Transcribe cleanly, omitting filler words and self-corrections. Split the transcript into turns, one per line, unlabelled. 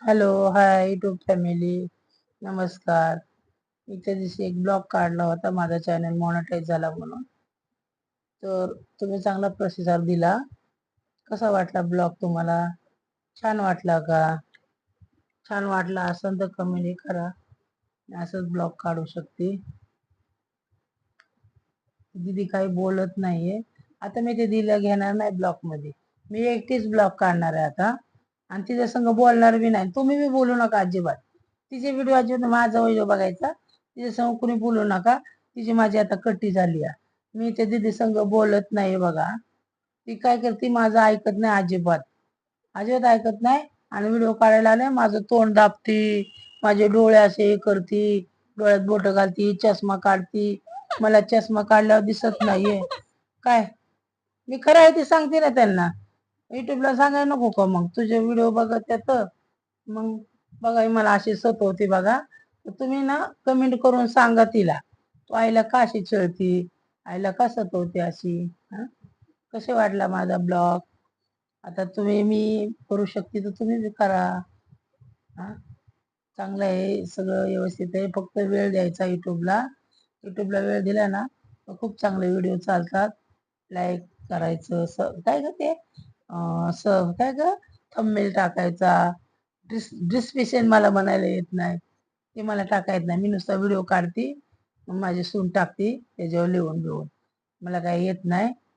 Hello, hi YouTube family. नमस्कार. मी त्या दिवशी एक ब्लॉग काढला होता माझा चॅनल मॉनिटाईज झाला म्हणून. तर तुम्ही चांगला प्रतिसाद दिला. कसा वाटला ब्लॉग तुम्हाला? छान वाटला का? छान वाटला असेल तर कमेंट करा. असंच ब्लॉग काढू शकते. दीदी काही बोलत नाहीये. आता मी ते दिलं घेणार नाही ब्लॉग मध्ये. मी एकटीच ब्लॉग काढणार आहे आता आणि तिच्या संग बोलणार बी नाही. तुम्ही बी बोलू नका अजिबात. तिचे व्हिडिओ अजिबात माझा व्हिडिओ बघायचा. तिच्या संग कुणी बोलू नका. तिची माझी आता कट्टी झाली आहे. मी त्या दीदी संग बोलत नाही बघा. ती काय करते माझं ऐकत नाही अजिबात. अजिबात ऐकत नाही आणि व्हिडिओ काढायला आले माझं तोंड दाबती, माझे डोळे असे हे करती, डोळ्यात बोट घालती, चष्मा काढती. मला चष्मा काढल्यावर दिसत नाहीये. काय मी खरं आहे ते सांगते ना त्यांना. युट्यूबला सांगायला नको का मग तुझे व्हिडिओ बघत त्यात मग बघा मला अशी सतवते बघा. तर तुम्ही ना कमेंट करून सांगा तिला तू आईला का अशी छळती, आईला का सतवते अशी. हं? कसे वाटला माझा ब्लॉग? आता तुम्ही मी करू शकते तर तुम्ही बी करा. हा, चांगलं आहे सगळं व्यवस्थित आहे. फक्त वेळ द्यायचा युट्यूबला. युट्यूबला वेळ दिला ना तर खूप चांगले व्हिडिओ चालतात. लाईक करायचं काय ग ते काय ग थंबनेल टाकायचा. डिस्क्रिप्शन मला म्हणायला येत नाही. ते मला टाकायला येत नाही. मी नुसता व्हिडिओ काढते. मग माझी सून टाकते त्याच्यावर लिहून मला काही येत नाही.